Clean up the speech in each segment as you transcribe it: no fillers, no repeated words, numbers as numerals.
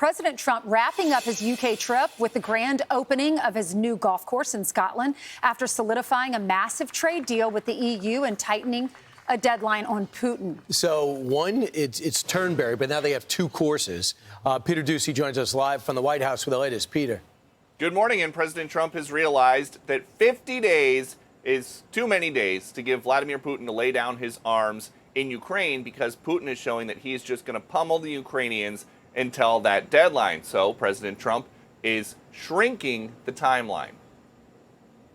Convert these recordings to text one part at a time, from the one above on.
President Trump wrapping up his UK trip with the grand opening of his new golf course in Scotland after solidifying a massive trade deal with the EU and tightening a deadline on Putin. So one, it's Turnberry, but now they have two courses. Peter Doocy joins us live from the White House with the latest. Peter. Good morning, and President Trump has realized that 50 days is too many days to give Vladimir Putin to lay down his arms in Ukraine, because Putin is showing that he's just going to pummel the Ukrainians until that deadline. So President Trump is shrinking the timeline.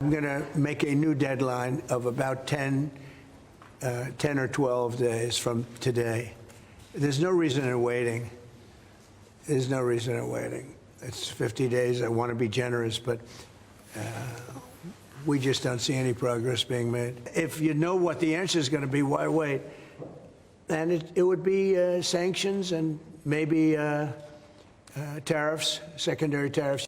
I'm going to make a new deadline of about 10 or 12 days from today. There's no reason in waiting. There's no reason in waiting. It's 50 days. I want to be generous, but we just don't see any progress being made. If you know what the answer is going to be, why wait? And it would be sanctions and maybe tariffs, secondary tariffs.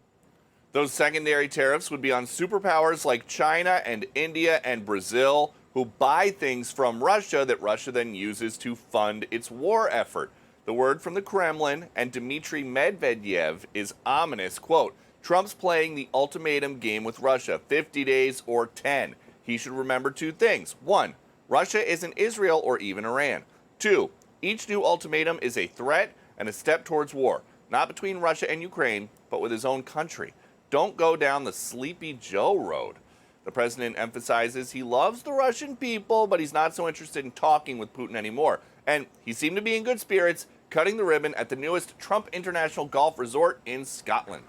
Those secondary tariffs would be on superpowers like China and India and Brazil, who buy things from Russia that Russia then uses to fund its war effort. The word from the Kremlin and Dmitry Medvedev is ominous. Quote, Trump's playing the ultimatum game with Russia, 50 days or 10. He should remember two things. One, Russia isn't Israel or even Iran. Two, each new ultimatum is a threat and a step towards war, not between Russia and Ukraine, but with his own country. Don't go down the Sleepy Joe road. The president emphasizes he loves the Russian people, but he's not so interested in talking with Putin anymore. And he seemed to be in good spirits, cutting the ribbon at the newest Trump International Golf Resort in Scotland.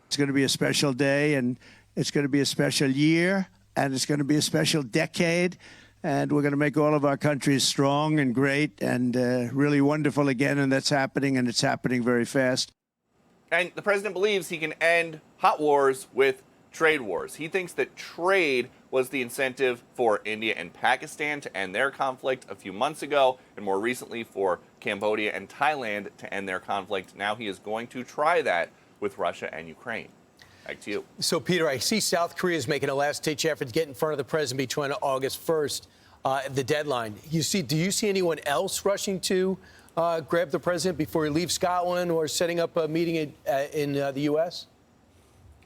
It's going to be a special day, and it's going to be a special year, and it's going to be a special decade. And we're going to make all of our countries strong and great and really wonderful again. And that's happening, and it's happening very fast. And the president believes he can end hot wars with trade wars. He thinks that trade was the incentive for India and Pakistan to end their conflict a few months ago, and more recently for Cambodia and Thailand to end their conflict. Now he is going to try that with Russia and Ukraine. Back to you. So, Peter, I see South Korea is making a last-ditch effort to get in front of the president between August 1st, the deadline. Do you see anyone else rushing to grab the president before he leaves Scotland or setting up a meeting in the U.S.?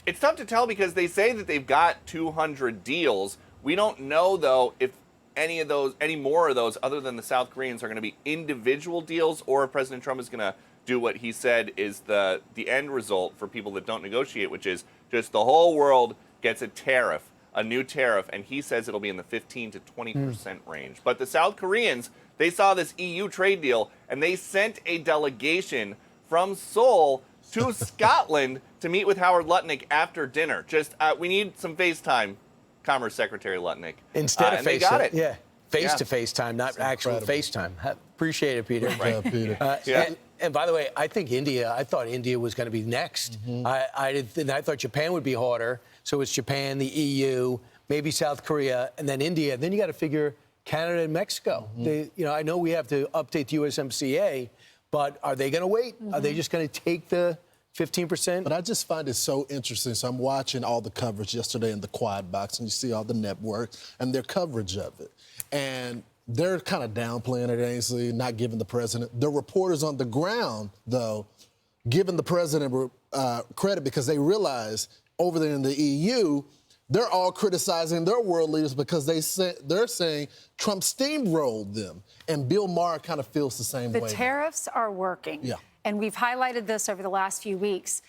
It's tough to tell because they say that they've got 200 deals. We don't know, though, if any more of those other than the South Koreans are going to be individual deals, or if President Trump is going to do what he said is the end result for people that don't negotiate, which is just the whole world gets a tariff, a new tariff, and he says it'll be in the 15 to 20% range. But the South Koreans, they saw this EU trade deal, and they sent a delegation from Seoul to Scotland to meet with Howard Lutnick after dinner. We need some FaceTime, Commerce Secretary Lutnick. Instead of FaceTime. They got it. Yeah. Face-to-face time, not actual FaceTime. Appreciate it, Peter. Right. Peter. And by the way, I thought India was going to be next. Mm-hmm. I thought Japan would be harder. So it's Japan, the EU, maybe South Korea, and then India. Then you got to figure Canada and Mexico. Mm-hmm. I know we have to update the USMCA, but are they going to wait? Mm-hmm. Are they just going to take the 15%? But I just find it so interesting. So I'm watching all the coverage yesterday in the Quad Box, and you see all the networks and their coverage of it. And they're kind of downplaying it, Ainsley, not giving the president. The reporters on the ground, though, giving the president credit because they realize over there in the EU, they're all criticizing their world leaders because they're saying Trump steamrolled them. And Bill Maher kind of feels the same way. The tariffs are working. Yeah. And we've highlighted this over the last few weeks.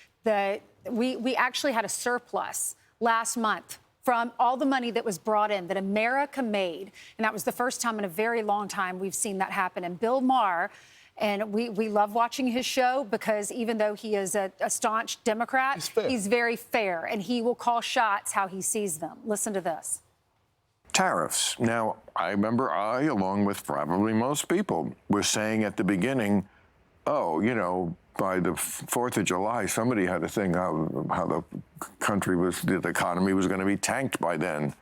We actually had a surplus last month from all the money that was brought in that America made. And that was the first time in a very long time we've seen that happen. And Bill Maher, and we love watching his show because even though he is a staunch Democrat, he's very fair, and he will call shots how he sees them. Listen to this. Tariffs. Now, I remember along with probably most people, was saying at the beginning, oh, by the 4th of July, somebody had a thing how the the economy was going to be tanked by then.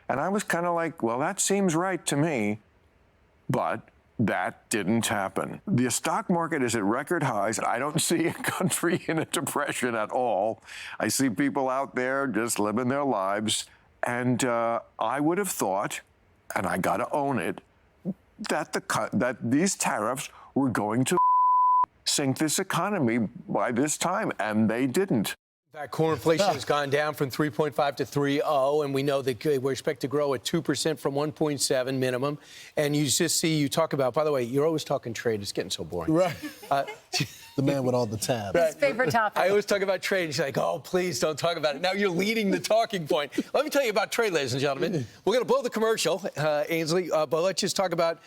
And I was kind of like, well, that seems right to me, but that didn't happen. The stock market is at record highs. I don't see a country in a depression at all. I see people out there just living their lives. And I would have thought, and I got to own it, that these tariffs were going to sink this economy by this time, and they didn't. In fact, core inflation has gone down from 3.5 to 3.0, and we know that we're expected to grow at 2% from 1.7 minimum. And you just see, you talk about, by the way, you're always talking trade. It's getting so boring. Right. The man with all the tabs. His favorite topic. I always talk about trade, and she's like, oh, please don't talk about it. Now you're leading the talking point. Let me tell you about trade, ladies and gentlemen. We're going to blow the commercial, Ainsley, but let's just talk about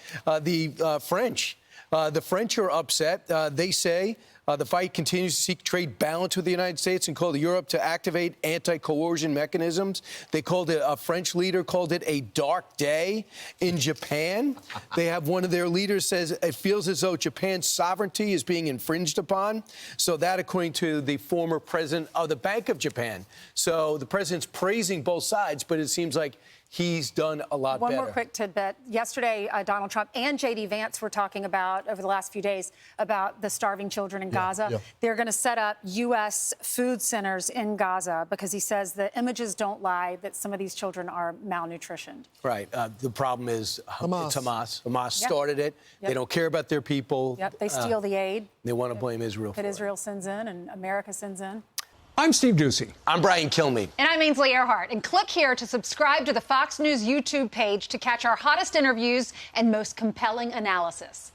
the French. The French are upset. They say the fight continues to seek trade balance with the United States and called Europe to activate anti-coercion mechanisms. They called it, a French leader called it a dark day. In Japan, they have one of their leaders says it feels as though Japan's sovereignty is being infringed upon. So that, according to the former president of the Bank of Japan. So the president's praising both sides, but it seems like he's done a lot better. One more quick tidbit. Yesterday, Donald Trump and J.D. Vance were talking about, over the last few days, about the starving children in Gaza. yeah. They're going to set up U.S. food centers in Gaza because he says the images don't lie, that some of these children are malnutritioned. Right. The problem is Hamas. It's Hamas. Hamas Yep. started it. Yep. They don't care about their people. Yep, they steal the aid They want to blame Israel for that it. Israel sends in and America sends in. I'm Steve Doocy. I'm Brian Kilmeade. And I'm Ainsley Earhart. And click here to subscribe to the Fox News YouTube page to catch our hottest interviews and most compelling analysis.